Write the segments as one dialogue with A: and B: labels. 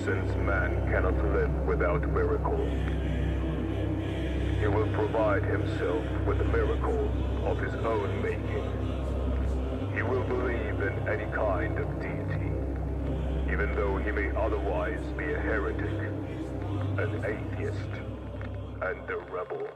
A: since man cannot live without miracles. He will provide himself with a miracle of his own making. He will believe in any kind of deity, even though he may otherwise be a heretic, an atheist, and a rebel.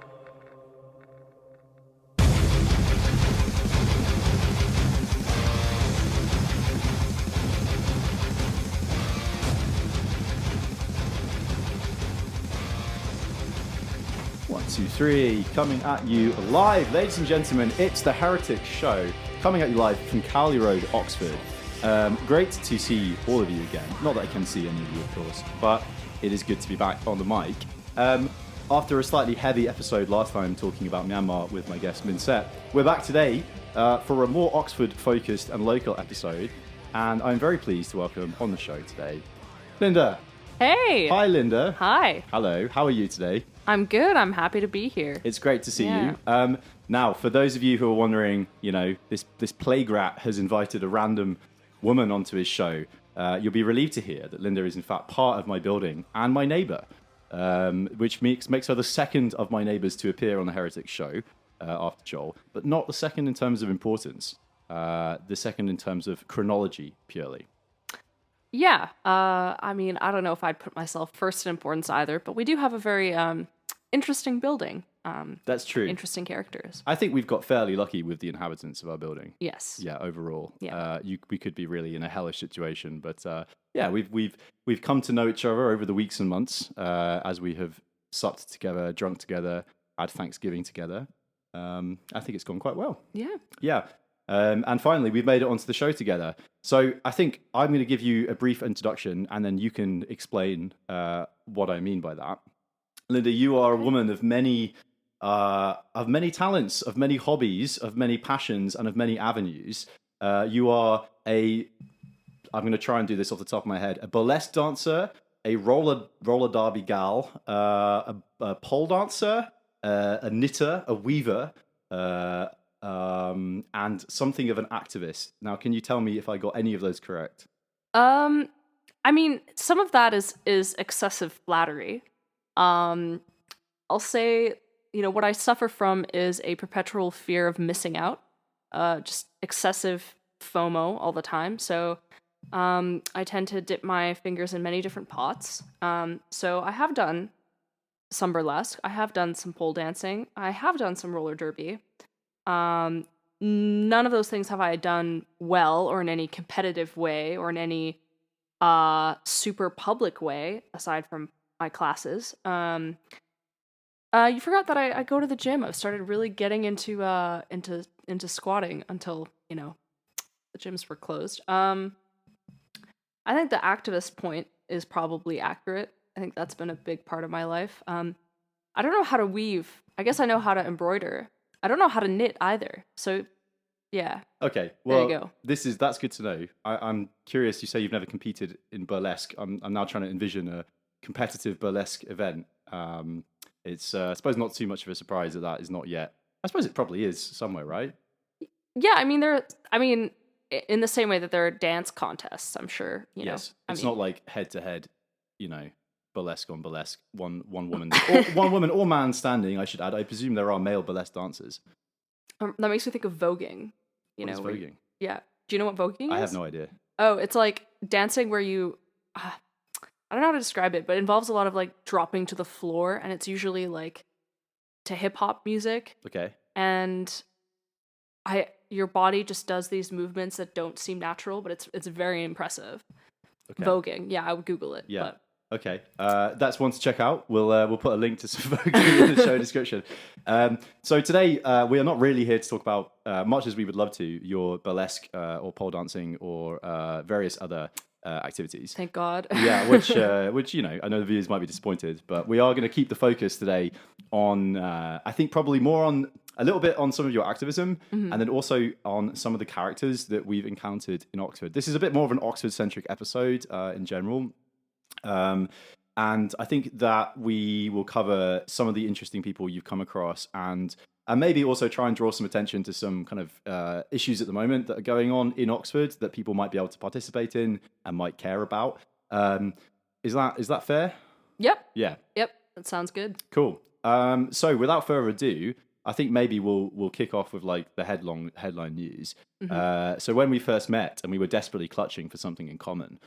B: One, two, three, coming at you live. Ladies and gentlemen, it's the Heretics show, coming at you live from Cowley Road, Oxford. Great to see all of you again. Not that I can see any of you, of course, but it is good to be back on the mic. After a slightly heavy episode last time talking about Myanmar with my guest Minset, we're back today for a more Oxford-focused and local episode, and I'm very pleased to welcome on the show today, Linda.
C: Hey!
B: Hi, Linda.
C: Hi.
B: Hello. How are you today?
C: I'm good. I'm happy to be here.
B: It's great to see
C: Yeah.
B: you. Now, for those of you who are wondering, you know, this plague rat has invited a random woman onto his show. You'll be relieved to hear that Linda is in fact part of my building and my neighbour, which makes her the second of my neighbours to appear on the Heretics show after Joel, but not the second in terms of importance. The second in terms of chronology, purely.
C: Yeah. I mean, I don't know if I'd put myself first in importance either, but we do have a very interesting building.
B: That's true.
C: Interesting characters.
B: I think we've got fairly lucky with the inhabitants of our building.
C: Yes.
B: Yeah, overall.
C: Yeah.
B: We could be really in a hellish situation, but yeah, we've come to know each other over the weeks and months as we have supped together, drunk together, had Thanksgiving together. I think it's gone quite well.
C: Yeah.
B: Yeah. And finally, we've made it onto the show together. So I think I'm going to give you a brief introduction, and then you can explain what I mean by that. Linda, you are a woman of many talents, of many hobbies, of many passions, and of many avenues. You are I'm going to try and do this off the top of my head, a burlesque dancer, a roller derby gal, a pole dancer, a knitter, a weaver, and something of an activist. Now, can you tell me if I got any of those correct?
C: I mean, some of that is excessive flattery. I'll say, you know, what I suffer from is a perpetual fear of missing out, just excessive FOMO all the time. So I tend to dip my fingers in many different pots. So I have done some burlesque, I have done some pole dancing, I have done some roller derby. None of those things have I done well or in any competitive way or in any super public way, aside from my classes. You forgot that I go to the gym. I've started really getting into squatting until, you know, the gyms were closed. I think the activist point is probably accurate. I think that's been a big part of my life. I don't know how to weave. I guess I know how to embroider. I don't know how to knit either. So, yeah.
B: Okay, well,
C: there you go.
B: That's good to know. I'm curious. You say you've never competed in burlesque. I'm now trying to envision a competitive burlesque event. It's I suppose not too much of a surprise that is not yet. I suppose it probably is somewhere, right?
C: Yeah, I mean, in the same way that there are dance contests, I'm sure. You know.
B: It's not like head to head, you know, burlesque on burlesque. One woman, or, one woman or man standing. I should add. I presume there are male burlesque dancers.
C: That makes me think of voguing.
B: What is voguing?
C: Yeah. Do you know what voguing is?
B: I have no idea.
C: Oh, it's like dancing where you... I don't know how to describe it, but it involves a lot of like dropping to the floor, and it's usually like to hip-hop music.
B: Okay.
C: And your body just does these movements that don't seem natural, but it's very impressive.
B: Okay.
C: Voguing. Yeah, I would Google it.
B: Yeah.
C: But...
B: Okay, that's one to check out. We'll put a link to some voguing in the show description. So today we are not really here to talk about much as we would love to your burlesque or pole dancing or various other activities.
C: Thank God.
B: Yeah, which you know I know the viewers might be disappointed, but we are going to keep the focus today on I think probably more on a little bit on some of your activism, and then also on some of the characters that we've encountered in Oxford. This is a bit more of an Oxford-centric episode in general. And I think that we will cover some of the interesting people you've come across and maybe also try and draw some attention to some kind of issues at the moment that are going on in Oxford that people might be able to participate in and might care about. Is that fair?
C: Yep.
B: Yeah.
C: Yep. That sounds good.
B: Cool. So without further ado, I think maybe we'll kick off with like the headline news. So when we first met and we were desperately clutching for something in common,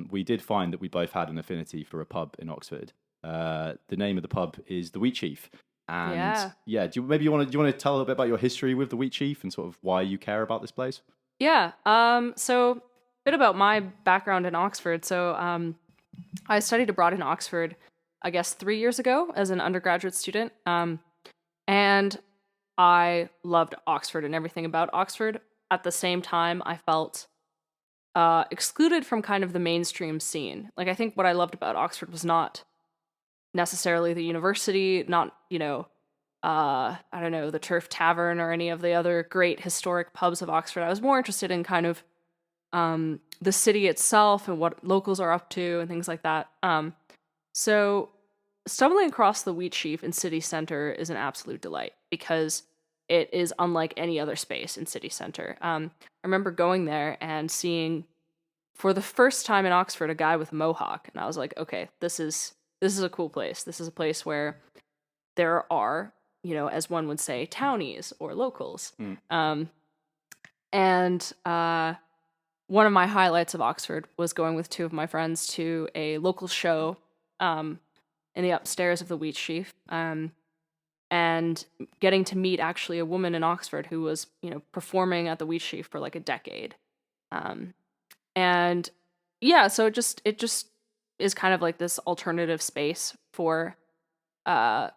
B: we did find that we both had an affinity for a pub in Oxford. The name of the pub is the Wheatsheaf. And do you want to tell a little bit about your history with the Wheatsheaf and sort of why you care about this place?
C: Yeah. So a bit about my background in Oxford. So I studied abroad in Oxford, I guess 3 years ago as an undergraduate student. And I loved Oxford and everything about Oxford. At the same time, I felt excluded from kind of the mainstream scene. Like, I think what I loved about Oxford was not necessarily the university, not, I don't know, the Turf Tavern or any of the other great historic pubs of Oxford. I was more interested in kind of the city itself and what locals are up to and things like that. So stumbling across the Wheatsheaf in city center is an absolute delight because it is unlike any other space in city center. I remember going there and seeing for the first time in Oxford a guy with a mohawk, and I was like, okay, this is a cool place. This is a place where there are, as one would say, townies or locals. And one of my highlights of Oxford was going with two of my friends to a local show in the upstairs of the Wheatsheaf, and getting to meet actually a woman in Oxford who was, performing at the Wheatsheaf for like a decade. And yeah, so it just is kind of like this alternative space for,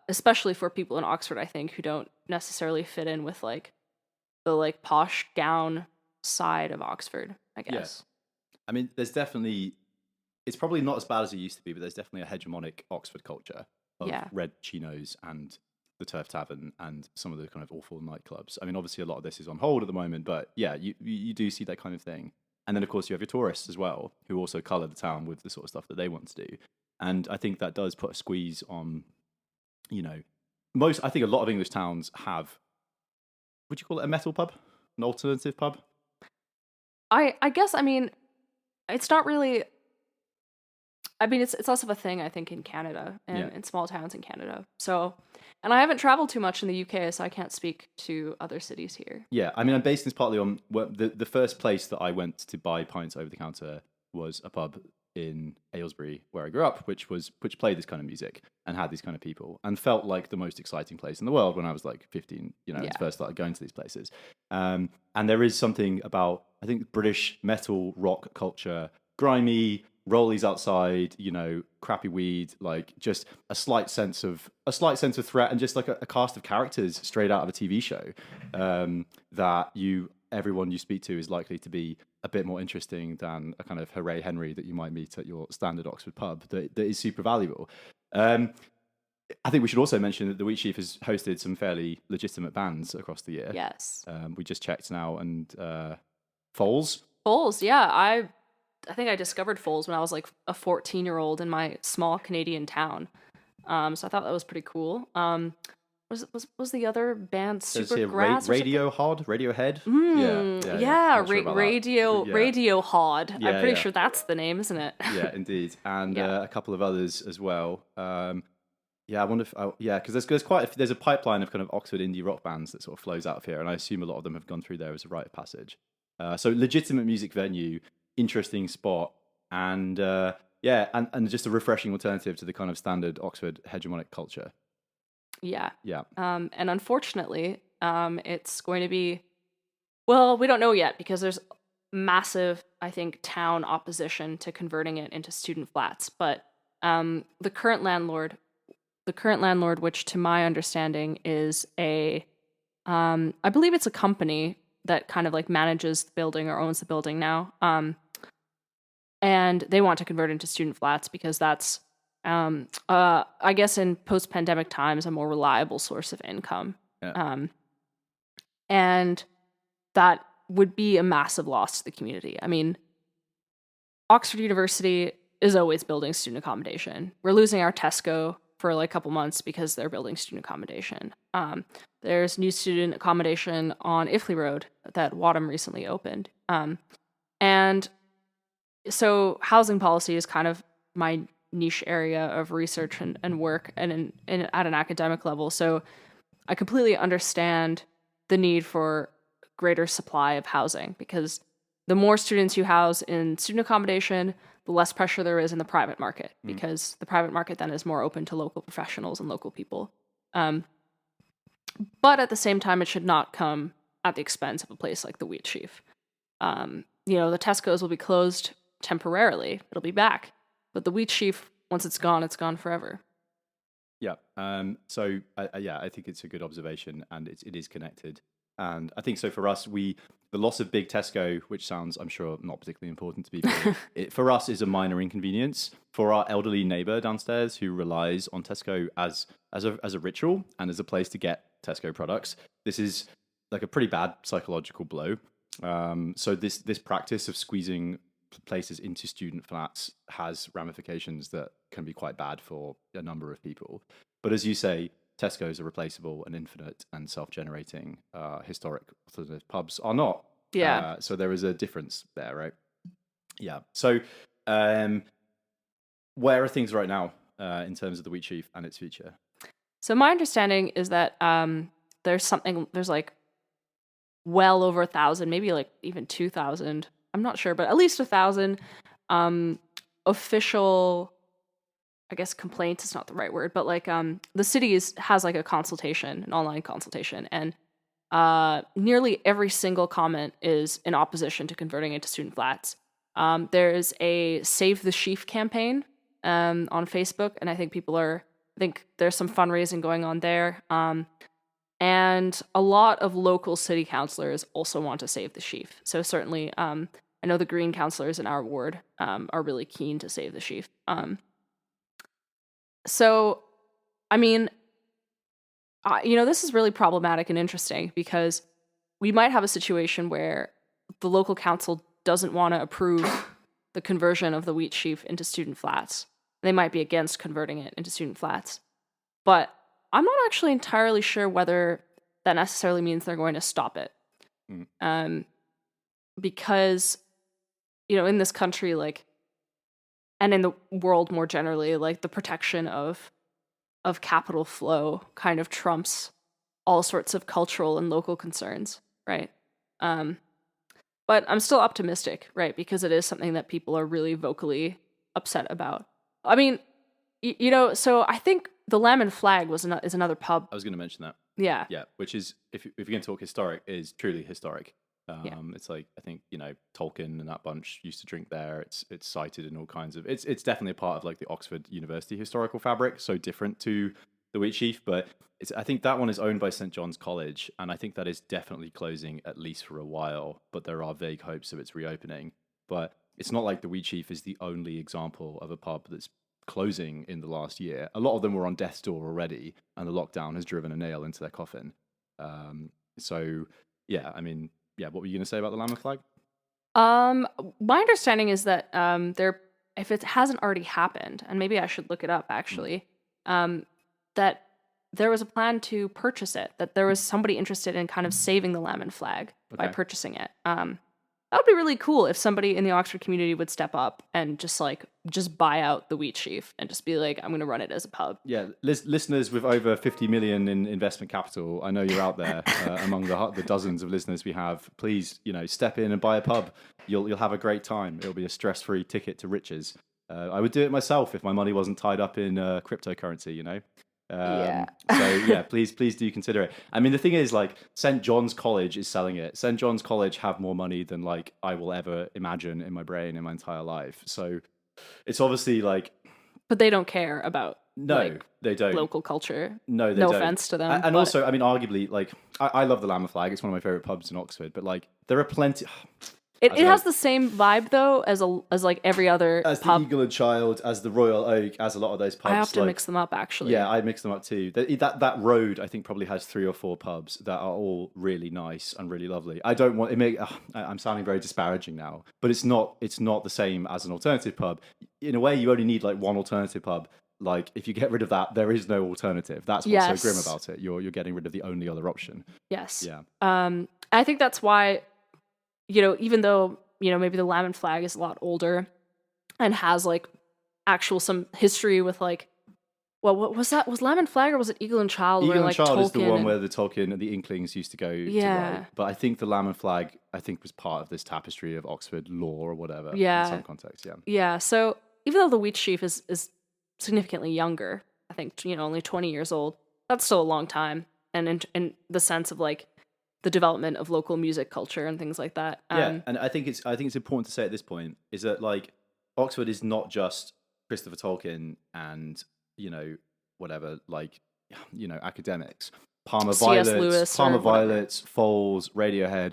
C: especially for people in Oxford, I think, who don't necessarily fit in with like the like posh gown side of Oxford, I guess.
B: Yeah. I mean, there's definitely, it's probably not as bad as it used to be, but there's definitely a hegemonic Oxford culture of red chinos and the Turf Tavern and some of the kind of awful nightclubs. I mean, obviously a lot of this is on hold at the moment, but yeah, you do see that kind of thing. And then of course you have your tourists as well, who also colour the town with the sort of stuff that they want to do. And I think that does put a squeeze on, I think a lot of English towns have, would you call it a metal pub? An alternative pub?
C: I guess, I mean, it's not really, I mean, it's less of a thing, I think, in Canada and in small towns in Canada. So, and I haven't traveled too much in the UK, so I can't speak to other cities here.
B: Yeah, I mean, I'm basing this partly on the first place that I went to buy pints over the counter was a pub in Aylesbury, where I grew up, which played this kind of music and had these kind of people, and felt like the most exciting place in the world when I was like 15. First started going to these places. And there is something about, I think, British metal rock culture, grimy, rollies outside, crappy weed, like just a slight sense of threat, and just like a cast of characters straight out of a TV show that everyone you speak to is likely to be a bit more interesting than a kind of hooray Henry that you might meet at your standard Oxford pub that is super valuable. I think we should also mention that the Wheatsheaf has hosted some fairly legitimate bands across the year.
C: Yes.
B: We just checked now, and Foals, yeah.
C: I think I discovered Foals when I was like a 14-year-old in my small Canadian town. So I thought that was pretty cool. Was the other band Supergrass?
B: Radiohead?
C: Radiohead. I'm pretty sure that's the name, isn't it?
B: Yeah, indeed. And a couple of others as well. I wonder if because there's a pipeline of kind of Oxford indie rock bands that sort of flows out of here, and I assume a lot of them have gone through there as a rite of passage. So legitimate music venue, interesting spot, and and just a refreshing alternative to the kind of standard Oxford hegemonic culture.
C: Yeah.
B: Yeah.
C: And unfortunately, it's going to be, well, we don't know yet because there's massive, I think, town opposition to converting it into student flats. But the current landlord, which to my understanding is I believe it's a company that kind of like manages the building or owns the building now. And they want to convert into student flats because that's, I guess in post-pandemic times, a more reliable source of income. Yeah. And that would be a massive loss to the community. I mean, Oxford University is always building student accommodation. We're losing our Tesco for like a couple months because they're building student accommodation. There's new student accommodation on Iffley Road that Wadham recently opened. And so housing policy is kind of my niche area of research and work and at an academic level. So I completely understand the need for greater supply of housing, because the more students you house in student accommodation, the less pressure there is in the private market, because the private market then is more open to local professionals and local people. But at the same time, it should not come at the expense of a place like the Wheatsheaf. The Tesco's will be closed temporarily. It'll be back. But the Wheatsheaf, once it's gone forever.
B: Yeah. I think it's a good observation, and it is connected. And I think so for us, the loss of Big Tesco, which sounds, I'm sure, not particularly important to people, for us is a minor inconvenience. For our elderly neighbour downstairs who relies on Tesco as a ritual and as a place to get Tesco products, this is like a pretty bad psychological blow. So this practice of squeezing places into student flats has ramifications that can be quite bad for a number of people. But as you say, Tesco's are replaceable and infinite, and self-generating. Historic alternative pubs are not.
C: Yeah.
B: So there is a difference there, right? Yeah. So where are things right now in terms of the Wheatsheaf and its future?
C: So my understanding is that there's like well over 1,000, maybe like even 2,000. I'm not sure, but at least 1,000 official, I guess complaints is not the right word, but like the city has like an online consultation, and nearly every single comment is in opposition to converting it to student flats. There's a Save the Sheaf campaign on Facebook, and I think there's some fundraising going on there. And a lot of local city councillors also want to save the Sheaf. So certainly, I know the Green councillors in our ward are really keen to save the Sheaf. So, I mean, this is really problematic and interesting, because we might have a situation where the local council doesn't want to approve the conversion of the Wheatsheaf into student flats. They might be against converting it into student flats. But I'm not actually entirely sure whether that necessarily means they're going to stop it. Because, in this country, and in the world more generally, the protection of capital flow kind of trumps all sorts of cultural and local concerns, right? But I'm still optimistic, right? Because it is something that people are really vocally upset about. I mean, so I think the Lamb and Flag is another pub.
B: I was going to mention that.
C: Yeah.
B: Yeah, which is, if you're going to talk historic, is truly historic. It's like, I think, Tolkien and that bunch used to drink there. It's cited in all kinds of, it's definitely a part of like the Oxford University historical fabric, so different to the Wheatsheaf, but I think that one is owned by St. John's College, and I think that is definitely closing at least for a while, but there are vague hopes of its reopening. But it's not like the Wheatsheaf is the only example of a pub that's closing in the last year. A lot of them were on death's door already, and the lockdown has driven a nail into their coffin. What were you going to say about the Lamb and Flag?
C: My understanding is that if it hasn't already happened, and maybe I should look it up actually, that there was a plan to purchase it, that there was somebody interested in kind of saving the Lamb and Flag by purchasing it. That would be really cool if somebody in the Oxford community would step up and just buy out the Wheatsheaf and just be like, I'm going to run it as a pub. Yeah,
B: listeners with over 50 million in investment capital, I know you're out there among the dozens of listeners we have. Please, step in and buy a pub. You'll have a great time. It'll be a stress-free ticket to riches. I would do it myself if my money wasn't tied up in cryptocurrency. Please do consider it. I mean, the thing is, St. John's College is selling it. St. John's College have more money than I will ever imagine in my brain in my entire life. So it's obviously
C: but they don't care about
B: they don't
C: local culture.
B: No, they
C: no
B: don't.
C: Offense to them.
B: And also, I mean, arguably, I love the Lamb and Flag. It's one of my favorite pubs in Oxford. But there are plenty.
C: It has the same vibe though as every other
B: as
C: pub.
B: The Eagle and Child, as the Royal Oak, as a lot of those pubs.
C: I often mix them up actually.
B: Yeah, I mix them up too. That road I think probably has 3 or 4 pubs that are all really nice and really lovely. I don't want it. I'm sounding very disparaging now, but it's not the same as an alternative pub. In a way, you only need one alternative pub. If you get rid of that, there is no alternative. That's what's so grim about it. You're getting rid of the only other option.
C: Yes.
B: Yeah.
C: I think that's why. Even though, maybe the Lamb and Flag is a lot older and has actual some history with like, well, what was that? Was Lamb and Flag or was it Eagle and Child?
B: Eagle
C: where,
B: and
C: like,
B: Child is the
C: Tolkien
B: one
C: and-
B: where the Tolkien and the Inklings used to go to
C: Yeah.
B: write. But I think the Lamb and Flag, I think, was part of this tapestry of Oxford lore or whatever.
C: Yeah.
B: In some context, yeah.
C: Yeah, so even though the Wheatsheaf is significantly younger, I think, only 20 years old, that's still a long time. And in the sense of like the development of local music culture and things like that.
B: Yeah, and I think it's important to say at this point is that like Oxford is not just Christopher Tolkien and whatever like academics. Palmer
C: C.S.
B: Violets,
C: Lewis
B: Palmer
C: or whatever.
B: Violets, Foals, Radiohead.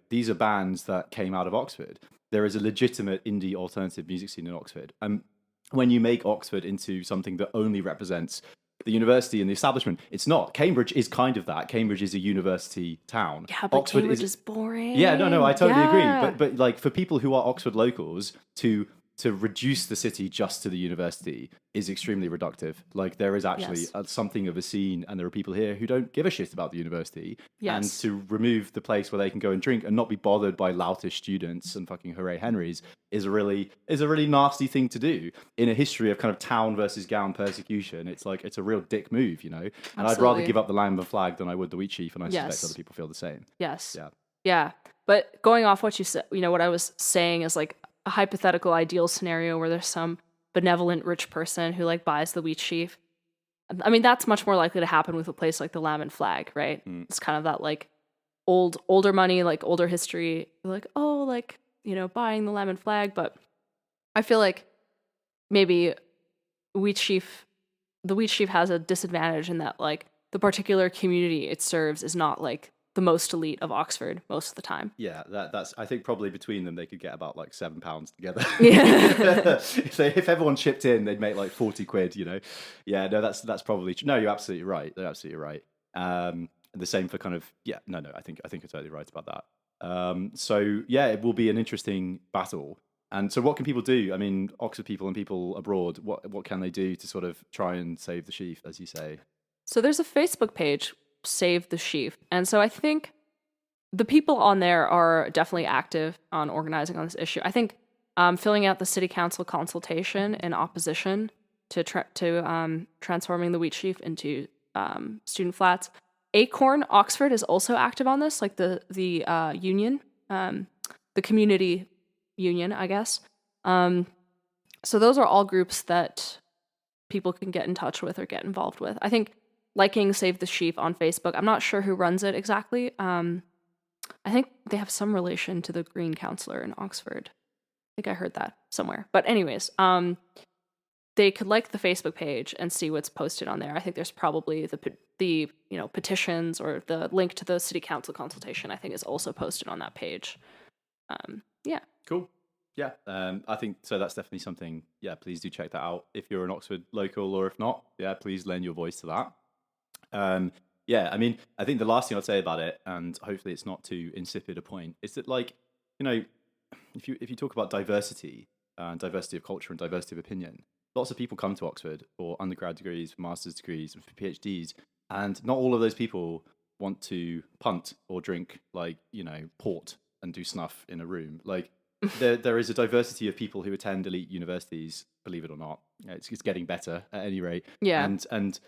B: These are bands that came out of Oxford. There is a legitimate indie alternative music scene in Oxford, and when you make Oxford into something that only represents the university and the establishment, it's not. Cambridge is kind of that. Cambridge is a university town.
C: Yeah, but
B: Oxford
C: Cambridge is boring.
B: Yeah, no, I totally
C: Yeah.
B: agree. But like for people who are Oxford locals to reduce the city just to the university is extremely reductive. Like there is actually
C: Yes.
B: something of a scene, and there are people here who don't give a shit about the university. And
C: Yes.
B: to remove the place where they can go and drink and not be bothered by loutish students and fucking hooray Henrys is a really nasty thing to do in a history of kind of town versus gown persecution. It's like it's a real dick move, And I'd rather
C: Absolutely.
B: give up the Lamb and Flag than I would the Wheatsheaf, and I suspect
C: Yes.
B: other people feel the same.
C: Yes.
B: Yeah.
C: Yeah. But going off what you said, what I was saying is like a hypothetical ideal scenario where there's some benevolent rich person who like buys the Wheatsheaf. I mean, that's much more likely to happen with a place like the Lamb and Flag, right? It's kind of that like older money, like older history, like, oh, like, buying the Lamb and Flag. But I feel like maybe the Wheatsheaf has a disadvantage in that like the particular community it serves is not like the most elite of Oxford most of the time.
B: Yeah, that's. I think probably between them they could get about like £7 together.
C: Yeah.
B: if everyone chipped in, they'd make like 40 quid. Yeah, no, that's probably true. No, you're absolutely right. They're absolutely right. The same for kind of No, I think you're totally right about that. So yeah, it will be an interesting battle. And so, what can people do? I mean, Oxford people and people abroad. What can they do to sort of try and save the sheaf, as you say?
C: So there's a Facebook page, Save the Sheaf. And so I think the people on there are definitely active on organizing on this issue. I think filling out the city council consultation in opposition to transforming the Wheatsheaf into student flats. Acorn Oxford is also active on this, like the union, the community union, I guess. So those are all groups that people can get in touch with or get involved with. I think liking Save the Sheaf on Facebook. I'm not sure who runs it exactly. I think they have some relation to the Green Councillor in Oxford. I think I heard that somewhere. But anyways, they could like the Facebook page and see what's posted on there. I think there's probably the petitions or the link to the city council consultation, I think, is also posted on that page. Yeah.
B: Cool. Yeah, I think so. That's definitely something. Yeah, please do check that out if you're an Oxford local, or if not, please lend your voice to that. Yeah, I mean, I think the last thing I'd say about it, and hopefully it's not too insipid a point, is that like, if you talk about diversity and diversity of culture and diversity of opinion, lots of people come to Oxford for undergrad degrees, for master's degrees, and for PhDs, and not all of those people want to punt or drink like port and do snuff in a room. Like there is a diversity of people who attend elite universities, believe it or not. It's getting better at any rate.
C: Yeah.
B: And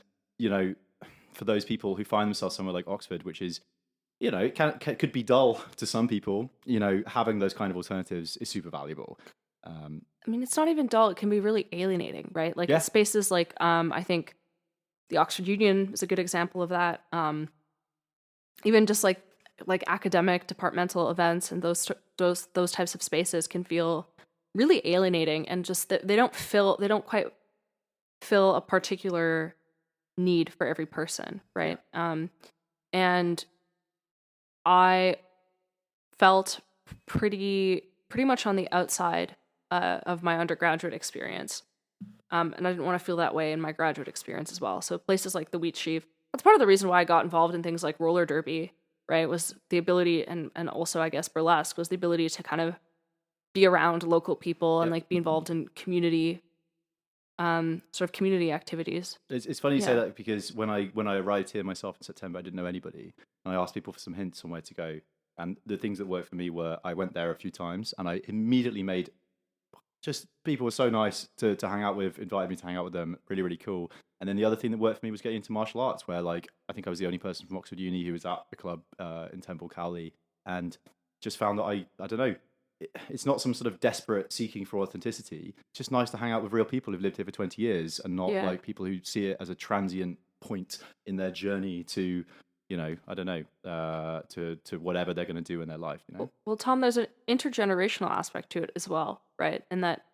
B: for those people who find themselves somewhere like Oxford, which is, it could be dull to some people, having those kind of alternatives is super valuable.
C: I mean, it's not even dull. It can be really alienating, right? Like spaces like, I think the Oxford Union is a good example of that. Even just like academic departmental events and those types of spaces can feel really alienating, and just they don't quite fill a particular need for every person, right? And I felt pretty much on the outside of my undergraduate experience, and I didn't want to feel that way in my graduate experience as well. So places like the Wheatsheaf, that's part of the reason why I got involved in things like roller derby, right? Was the ability, and also I guess burlesque, was the ability to kind of be around local people and like be involved in community sort of community activities.
B: It's funny you say that, because when I arrived here myself in September, I didn't know anybody, and I asked people for some hints on where to go. And the things that worked for me were I went there a few times, and I immediately made just people were so nice to hang out with, invited me to hang out with them. Really, really cool. And then the other thing that worked for me was getting into martial arts, where like I think I was the only person from Oxford Uni who was at the club in Temple Cowley, and just found that I don't know, it's not some sort of desperate seeking for authenticity. It's just nice to hang out with real people who've lived here for 20 years and not like people who see it as a transient point in their journey to, you know, I don't know, to whatever they're going to do in their life, you know?
C: Well, Tom, there's an intergenerational aspect to it as well, right? And that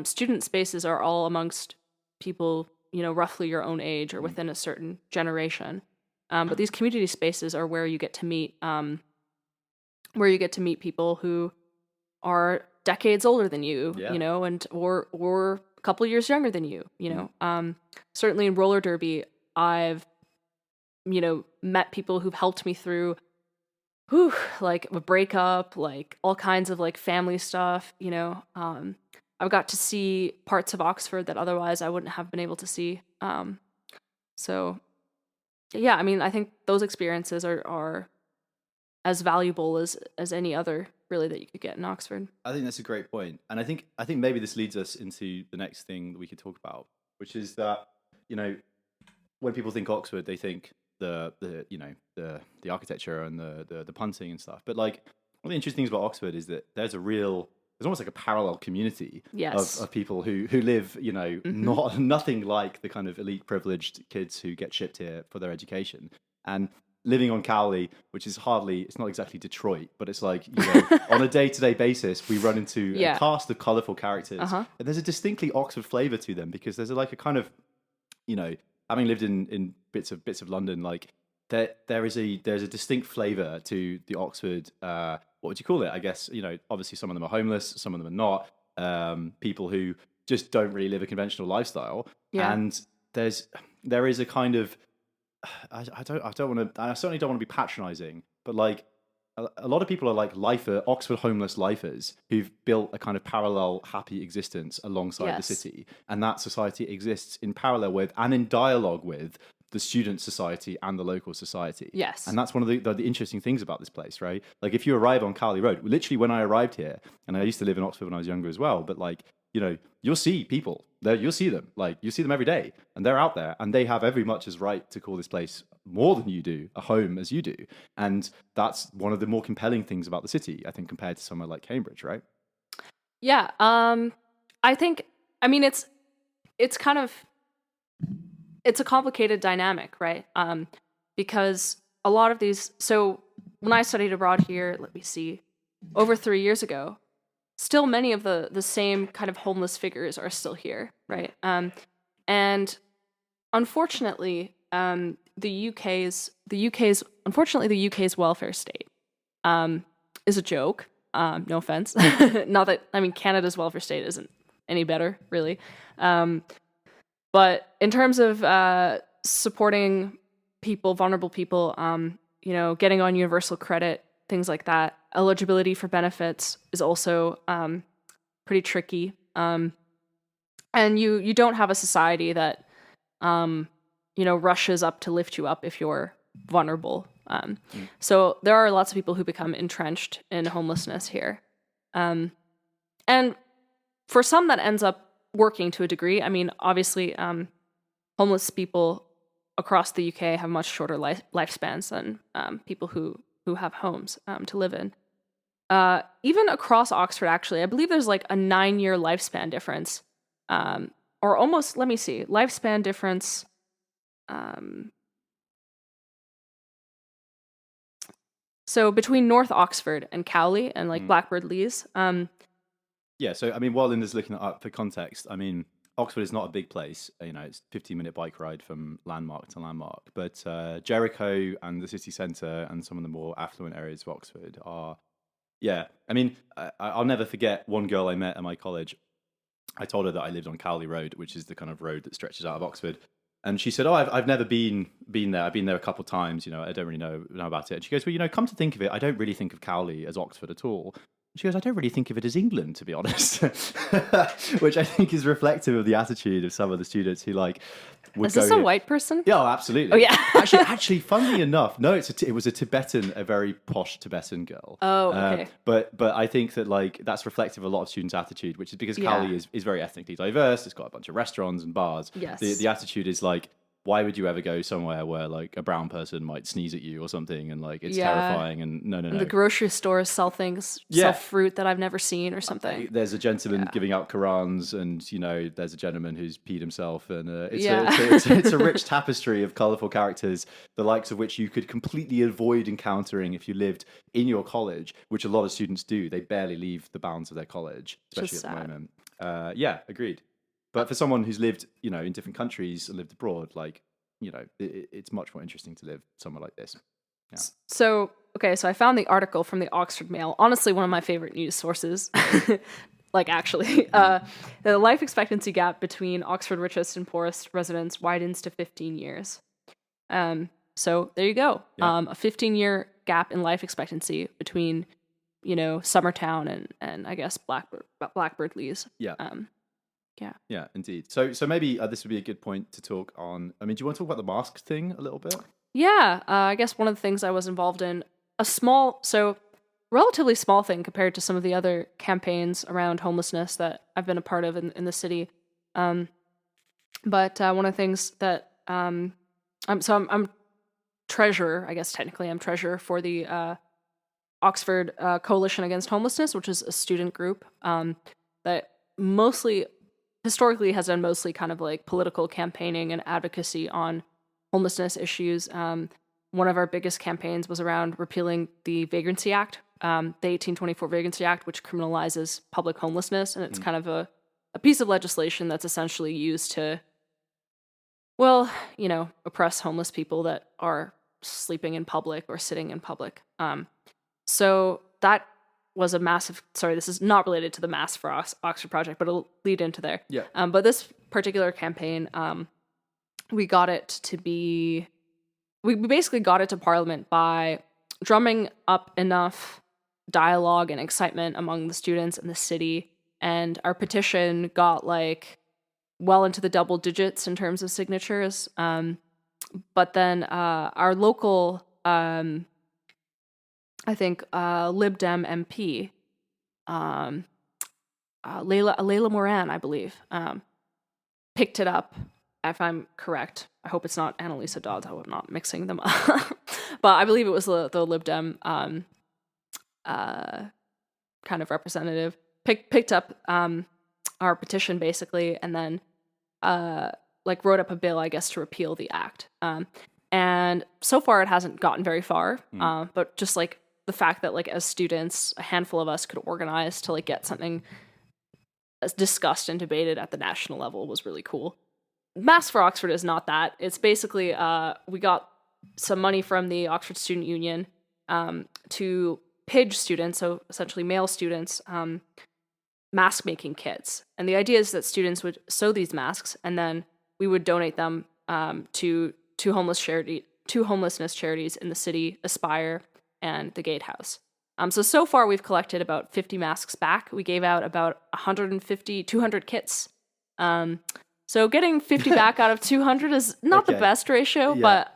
C: student spaces are all amongst people, you know, roughly your own age or within a certain generation. But these community spaces are where you get to meet people who are decades older than you, you know, and or a couple years younger than you, you know. Certainly in roller derby, I've, you know, met people who've helped me through like a breakup, like all kinds of like family stuff, you know. I've got to see parts of Oxford that otherwise I wouldn't have been able to see. So yeah, I mean, I think those experiences are as valuable as any other really that you could get in Oxford.
B: I think that's a great point. And I think maybe this leads us into the next thing that we could talk about, which is that, you know, when people think Oxford, they think the you know, the architecture and the punting and stuff. But like one of the interesting things about Oxford is that there's almost like a parallel community of people who live, you know, nothing like the kind of elite privileged kids who get shipped here for their education. And living on Cowley, which is it's not exactly Detroit, but it's like, you know, on a day-to-day basis, we run into a cast of colourful characters. And there's a distinctly Oxford flavour to them because there's like a kind of, you know, having lived in bits of London, like there's a distinct flavour to the Oxford, what would you call it? I guess, you know, obviously some of them are homeless, some of them are not, people who just don't really live a conventional lifestyle. And there is a kind of, I certainly don't want to be patronising, but like a lot of people are like Oxford homeless lifers who've built a kind of parallel happy existence alongside the city, and that society exists in parallel with and in dialogue with the student society and the local society.
C: Yes.
B: And that's one of the interesting things about this place, right? Like if you arrive on Cowley Road, literally when I arrived here, and I used to live in Oxford when I was younger as well, but like, you know, you'll see people there, you'll see them every day, and they're out there, and they have every much as right to call this place more than you do a home as you do. And that's one of the more compelling things about the city, I think, compared to somewhere like Cambridge, right?
C: Yeah. I think, I mean, it's kind of, it's a complicated dynamic, right? Because a lot of these, so when I studied abroad here, let me see, over 3 years ago, still many of the same kind of homeless figures are still here, right? And unfortunately, the UK's welfare state is a joke. No offense. Not that, I mean, Canada's welfare state isn't any better, really. But in terms of supporting people, vulnerable people, you know, getting on universal credit, things like that, eligibility for benefits is also pretty tricky. And you don't have a society that, you know, rushes up to lift you up if you're vulnerable. So there are lots of people who become entrenched in homelessness here. And for some that ends up working to a degree. I mean, obviously, homeless people across the UK have much shorter lifespans than people who have homes to live in. Even across Oxford, actually, I believe there's like a 9-year lifespan difference, or almost. Let me see, lifespan difference. So between North Oxford and Cowley and like Blackbird Leys.
B: Yeah, so I mean, while Linda's looking it up for context, I mean, Oxford is not a big place. You know, it's a 15-minute bike ride from landmark to landmark. But Jericho and the city centre and some of the more affluent areas of Oxford are, yeah. I mean, I'll never forget one girl I met at my college. I told her that I lived on Cowley Road, which is the kind of road that stretches out of Oxford. And she said, "Oh, I've never been there. I've been there a couple of times. You know, I don't really know about it." And she goes, "Well, you know, come to think of it, I don't really think of Cowley as Oxford at all." She goes, "I don't really think of it as England, to be honest," which I think is reflective of the attitude of some of the students who like would
C: Is this
B: go
C: a white person?
B: Yeah, absolutely.
C: Oh, yeah.
B: actually, funnily enough, no, it was a very posh Tibetan girl.
C: Oh, okay.
B: But I think that like that's reflective of a lot of students' attitude, which is because Cali is very ethnically diverse. It's got a bunch of restaurants and bars.
C: Yes.
B: The attitude is like, why would you ever go somewhere where like a brown person might sneeze at you or something, and like it's terrifying, and no.
C: And the grocery stores sell things, sell fruit that I've never seen or something.
B: There's a gentleman giving out Qurans, and there's a gentleman who's peed himself, and it's a rich tapestry of colourful characters, the likes of which you could completely avoid encountering if you lived in your college, which a lot of students do. They barely leave the bounds of their college, especially at the moment. Yeah, agreed. But for someone who's lived, in different countries and lived abroad, like, it's much more interesting to live somewhere like this. Yeah.
C: So I found the article from the Oxford Mail. Honestly, one of my favorite news sources. Like, actually. The life expectancy gap between Oxford richest and poorest residents widens to 15 years. So there you go.
B: Yeah.
C: A 15-year gap in life expectancy between, Summertown and I guess Blackbird Leys.
B: Yeah.
C: Yeah.
B: Yeah, indeed. So maybe this would be a good point to talk on. I mean, do you want to talk about the mask thing a little bit?
C: Yeah. I guess one of the things I was involved in, relatively small thing compared to some of the other campaigns around homelessness that I've been a part of in the city. But one of the things that I'm treasurer, I guess technically I'm treasurer for the Oxford Coalition Against Homelessness, which is a student group that historically has done mostly kind of like political campaigning and advocacy on homelessness issues. One of our biggest campaigns was around repealing the Vagrancy Act, the 1824 Vagrancy Act, which criminalizes public homelessness. And it's kind of a piece of legislation that's essentially used to, oppress homeless people that are sleeping in public or sitting in public. So that was a massive, this is not related to the Mass for Oxford project, but it'll lead into there.
B: Yeah.
C: But this particular campaign, we basically got it to Parliament by drumming up enough dialogue and excitement among the students in the city, and our petition got like well into the double digits in terms of signatures. But then our local Lib Dem MP, Layla Moran, I believe, picked it up, if I'm correct. I hope it's not Annalisa Dodds. I hope I'm not mixing them up. But I believe it was the Lib Dem kind of representative. Picked up our petition, basically, and then wrote up a bill, I guess, to repeal the act. And so far it hasn't gotten very far, but just like the fact that like as students, a handful of us could organize to like get something discussed and debated at the national level was really cool. Mass for Oxford is not that. It's basically we got some money from the Oxford Student Union to pidge students, so essentially male students, mask making kits. And the idea is that students would sew these masks and then we would donate them to two homelessness charities in the city, Aspire and the Gatehouse. So far we've collected about 50 masks back. We gave out about 200 kits. So getting 50 back out of 200 is not the best ratio, but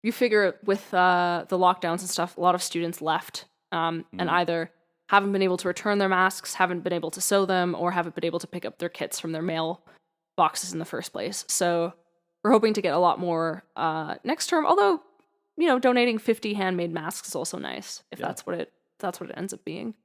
C: you figure with the lockdowns and stuff, a lot of students left and either haven't been able to return their masks, haven't been able to sew them, or haven't been able to pick up their kits from their mail boxes in the first place. So we're hoping to get a lot more next term, although donating 50 handmade masks is also nice if that's what it ends up being.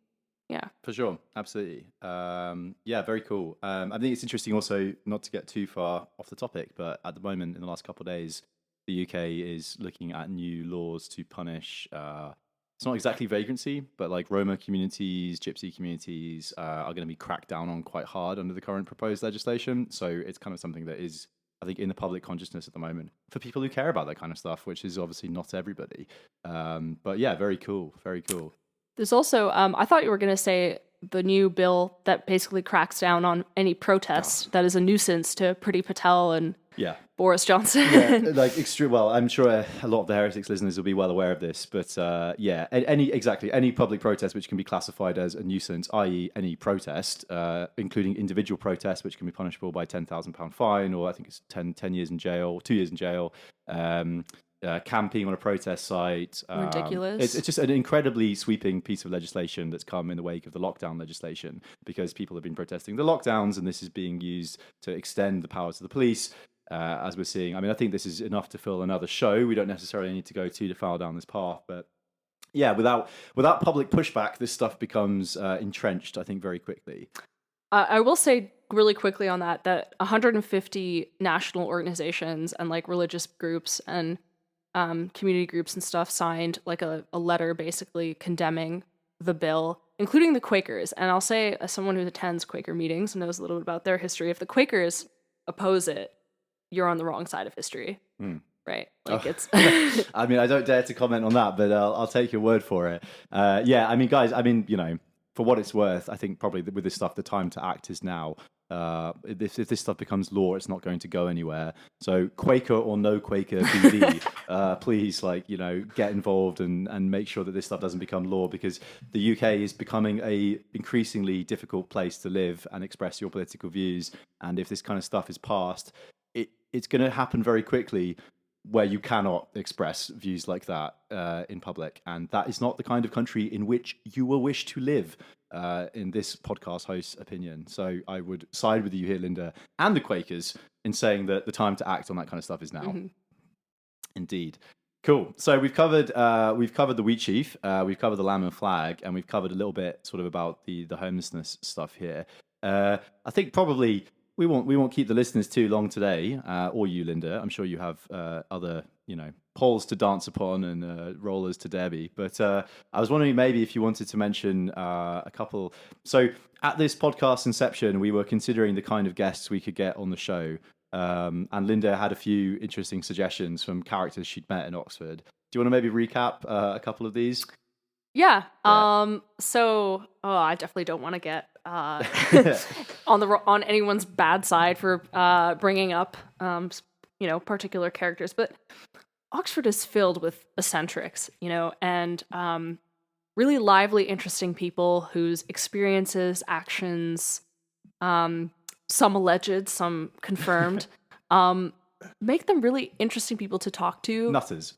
C: Yeah,
B: for sure, absolutely. Very cool. I think it's interesting also, not to get too far off the topic, but at the moment in the last couple of days, the UK is looking at new laws to punish. It's not exactly vagrancy, but like Roma communities, Gypsy communities are going to be cracked down on quite hard under the current proposed legislation. So it's kind of something that is, I think, in the public consciousness at the moment for people who care about that kind of stuff, which is obviously not everybody. But yeah, very cool, very cool.
C: There's also, I thought you were going to say the new bill that basically cracks down on any protest that is a nuisance to Priti Patel and
B: Yeah.
C: Boris Johnson.
B: Yeah, like extreme. Well, I'm sure a lot of the Heretics listeners will be well aware of this, but any public protest which can be classified as a nuisance, i.e., any protest, including individual protests, which can be punishable by £10,000 fine, or I think it's 10 years in jail, 2 years in jail. Camping on a protest site.
C: Ridiculous.
B: It's just an incredibly sweeping piece of legislation that's come in the wake of the lockdown legislation, because people have been protesting the lockdowns, and this is being used to extend the powers of the police. As we're seeing, I mean, I think this is enough to fill another show. We don't necessarily need to go too far down this path, but yeah, without public pushback, this stuff becomes entrenched, I think, very quickly.
C: I will say really quickly on that 150 national organizations and like religious groups and community groups and stuff signed like a letter basically condemning the bill, including the Quakers. And I'll say, as someone who attends Quaker meetings and knows a little bit about their history, if the Quakers oppose it, you're on the wrong side of history. Right? Like it's.
B: I mean, I don't dare to comment on that, but I'll take your word for it. Yeah, I mean, guys, I mean, you know, for what it's worth, I think probably with this stuff, the time to act is now. If this stuff becomes law, it's not going to go anywhere. So Quaker or no Quaker BV, please, like, you know, get involved and make sure that this stuff doesn't become law, because the UK is becoming a increasingly difficult place to live and express your political views. And if this kind of stuff is passed, it's going to happen very quickly where you cannot express views like that in public. And that is not the kind of country in which you will wish to live, in this podcast host's opinion. So I would side with you here, Linda, and the Quakers in saying that the time to act on that kind of stuff is now. Mm-hmm. Indeed. Cool. So we've covered the Wheatsheaf, we've covered the lamb and flag, and we've covered a little bit sort of about the homelessness stuff here. I think probably we won't keep the listeners too long today, or you, Linda. I'm sure you have other, you know, poles to dance upon and rollers to derby. But I was wondering maybe if you wanted to mention a couple. So at this podcast inception, we were considering the kind of guests we could get on the show. And Linda had a few interesting suggestions from characters she'd met in Oxford. Do you want to maybe recap a couple of these?
C: Yeah. So, I definitely don't want to get on anyone's bad side for bringing up you know, particular characters, but Oxford is filled with eccentrics, you know, and really lively, interesting people whose experiences, actions, some alleged, some confirmed, make them really interesting people to talk to.
B: Nutters.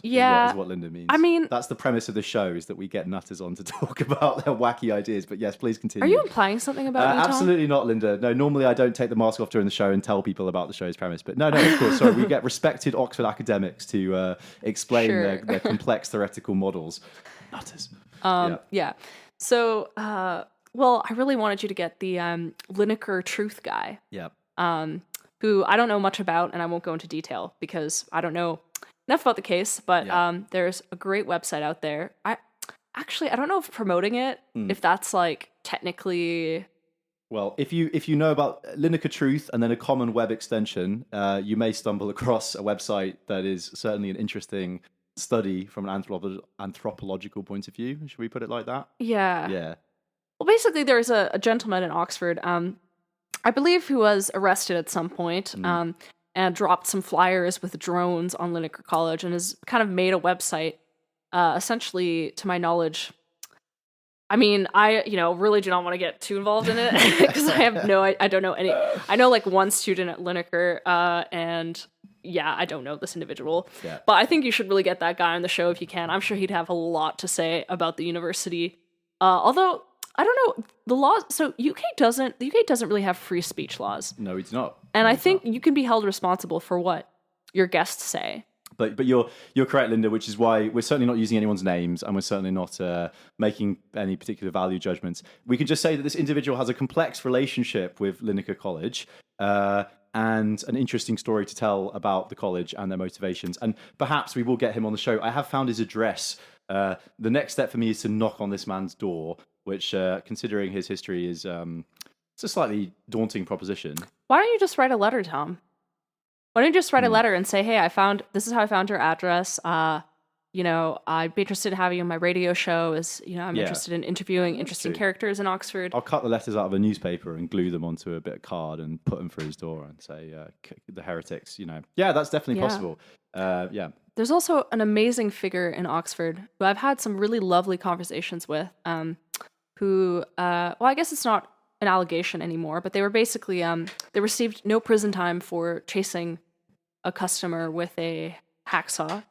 C: Yeah,
B: is what Linda means.
C: I mean,
B: that's the premise of the show, is that we get nutters on to talk about their wacky ideas. But yes, please continue.
C: Are you implying something about me, Tom?
B: Absolutely not, Linda. No, normally I don't take the mask off during the show and tell people about the show's premise. But no, of course. Sorry, we get respected Oxford academics to explain their complex theoretical models. Nutters.
C: Yeah. So, well, I really wanted you to get the Lineker Truth guy.
B: Yeah.
C: Who I don't know much about, and I won't go into detail because I don't know enough about the case, but there's a great website out there. I don't know if promoting it, if that's like technically...
B: Well, if you know about Lineker Truth and then a common web extension, you may stumble across a website that is certainly an interesting study from an anthropological point of view. Should we put it like that?
C: Yeah.
B: Yeah.
C: Well, basically, there's a gentleman in Oxford, I believe, who was arrested at some point, and dropped some flyers with drones on Lineker College, and has kind of made a website, essentially, to my knowledge. I mean, I really do not want to get too involved in it because I don't know any. I know like one student at Lineker, and yeah, I don't know this individual. Yeah. But I think you should really get that guy on the show if you can. I'm sure he'd have a lot to say about the university. Although I don't know the laws. So the UK doesn't really have free speech laws.
B: No, it's not.
C: And I think you can be held responsible for what your guests say.
B: But you're correct, Linda, which is why we're certainly not using anyone's names, and we're certainly not making any particular value judgments. We can just say that this individual has a complex relationship with Lineker College, and an interesting story to tell about the college and their motivations. And perhaps we will get him on the show. I have found his address. The next step for me is to knock on this man's door, which, considering his history, is it's a slightly daunting proposition.
C: Why don't you just write a letter, Tom? Why don't you just write a letter and say, hey, this is how I found your address. I'd be interested in having you on my radio show. I'm
B: Yeah.
C: interested in interviewing interesting
B: true.
C: characters in Oxford.
B: I'll cut the letters out of a newspaper and glue them onto a bit of card and put them through his door and say, the heretics, Yeah, that's definitely
C: Yeah.
B: possible. Yeah.
C: There's also an amazing figure in Oxford who I've had some really lovely conversations with, who, I guess it's not an allegation anymore, but they were basically, they received no prison time for chasing a customer with a hacksaw,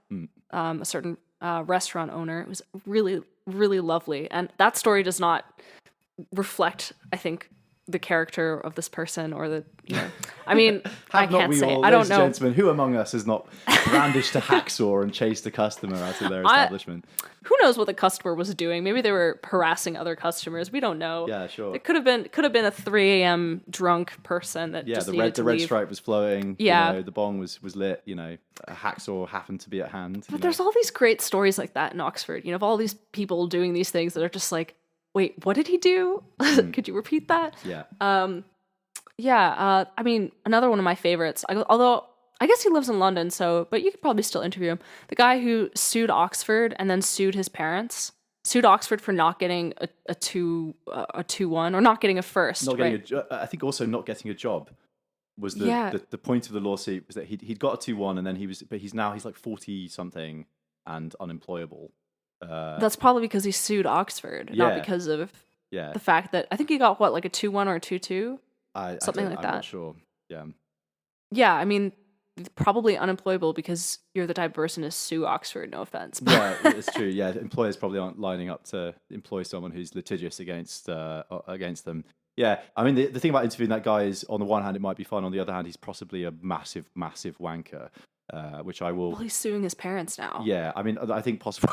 C: a certain restaurant owner. It was really, really lovely. And that story does not reflect, I think, the character of this person or the, I mean, I can't say. I don't know.
B: Gentlemen, who among us has not brandished a hacksaw and chased a customer out of their establishment?
C: Who knows what the customer was doing? Maybe they were harassing other customers. We don't know.
B: Yeah, sure.
C: It could have been a 3 a.m. drunk person that just needed to
B: the red
C: leave.
B: stripe was flowing.
C: Yeah.
B: The bong was lit. A hacksaw happened to be at hand.
C: But there's all these great stories like that in Oxford. Of all these people doing these things that are just like, wait, what did he do? Could you repeat that?
B: Yeah.
C: I mean, another one of my favorites, although I guess he lives in London, but you could probably still interview him. The guy who sued Oxford and then sued his parents, sued Oxford for not getting a 2-1 or not getting a first.
B: I think also not getting a job was the point of the lawsuit was that he'd got a 2-1 and then he's like 40 something and unemployable.
C: That's probably because he sued Oxford, not because of the fact that I think he got like a 2-1 or a 2-2. Something like that.
B: I'm not sure. Yeah.
C: Yeah, I mean, probably unemployable because you're the type of person to sue Oxford. No offense.
B: Yeah, it's true. Yeah, employers probably aren't lining up to employ someone who's litigious against them. Yeah, I mean, the thing about interviewing that guy is, on the one hand, it might be fun. On the other hand, he's possibly a massive, massive wanker. Which I will.
C: Well, he's suing his parents now.
B: Yeah, I mean, I think possible.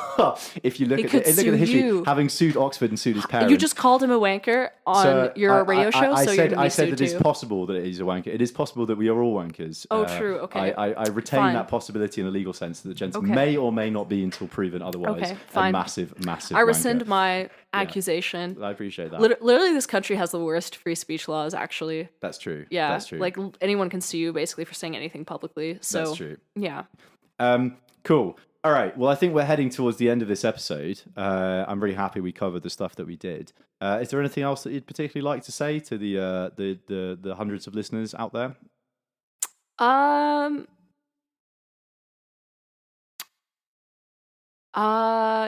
B: If you look at the history,
C: you.
B: Having sued Oxford and sued his parents,
C: you just called him a wanker on your radio show.
B: I said
C: that
B: it's possible that he's a wanker. It is possible that we are all wankers.
C: Oh, true. Okay.
B: I retain that possibility in a legal sense that the gentleman may or may not be until proven otherwise.
C: Okay, fine.
B: A massive, massive.
C: I rescind
B: wanker.
C: my accusation.
B: I appreciate that.
C: Literally, this country has the worst free speech laws. Actually,
B: that's true.
C: Yeah,
B: that's true.
C: Like anyone can sue you basically for saying anything publicly. So
B: that's true.
C: Yeah.
B: Cool. All right. Well, I think we're heading towards the end of this episode. I'm really happy we covered the stuff that we did. Is there anything else that you'd particularly like to say to the hundreds of listeners out there?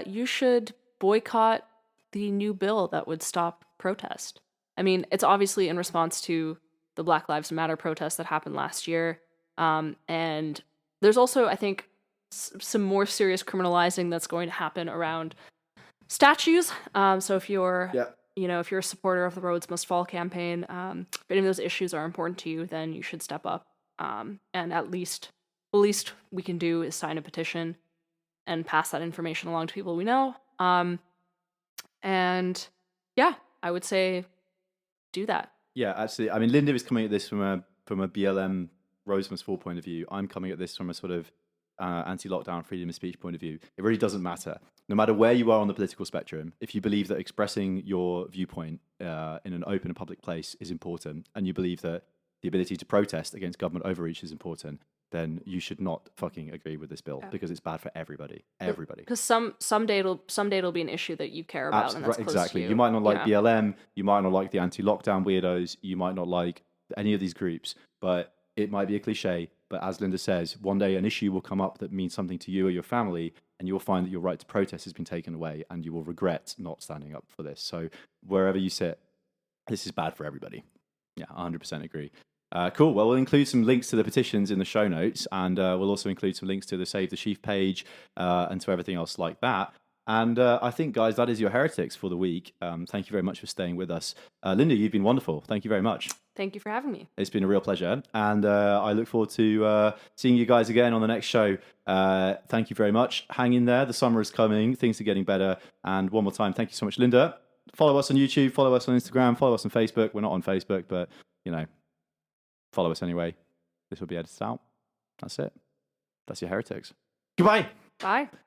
C: You should boycott the new bill that would stop protest. I mean, it's obviously in response to the Black Lives Matter protest that happened last year. And there's also, I think, some more serious criminalizing that's going to happen around statues. So if you're, if you're a supporter of the Roads Must Fall campaign, if any of those issues are important to you, then you should step up. And the least we can do is sign a petition and pass that information along to people we know. And yeah, I would say do that. Yeah,
B: absolutely. I mean, Linda is coming at this from a BLM Roads Must Fall point of view. I'm coming at this from a sort of anti-lockdown freedom of speech point of view. It really doesn't matter. No matter where you are on the political spectrum, if you believe that expressing your viewpoint in an open and public place is important, and you believe that the ability to protest against government overreach is important, then you should not fucking agree with this bill because it's bad for everybody. Everybody.
C: Because someday it'll be an issue that you care about, and that's close
B: exactly.
C: to you.
B: You might not like BLM, you might not like the anti-lockdown weirdos, you might not like any of these groups, but it might be a cliche. But as Linda says, one day an issue will come up that means something to you or your family, and you will find that your right to protest has been taken away, and you will regret not standing up for this. So wherever you sit, this is bad for everybody. Yeah, 100% agree. Cool. Well, we'll include some links to the petitions in the show notes, and we'll also include some links to the Save the Sheaf page and to everything else like that. And I think, guys, that is your Heretics for the week. Thank you very much for staying with us. Linda, you've been wonderful. Thank you very much.
C: Thank you for having me.
B: It's been a real pleasure. And I look forward to seeing you guys again on the next show. Thank you very much. Hang in there. The summer is coming. Things are getting better. And one more time, thank you so much, Linda. Follow us on YouTube. Follow us on Instagram. Follow us on Facebook. We're not on Facebook, but, follow us anyway. This will be edited out. That's it. That's your Heretics. Goodbye.
C: Bye.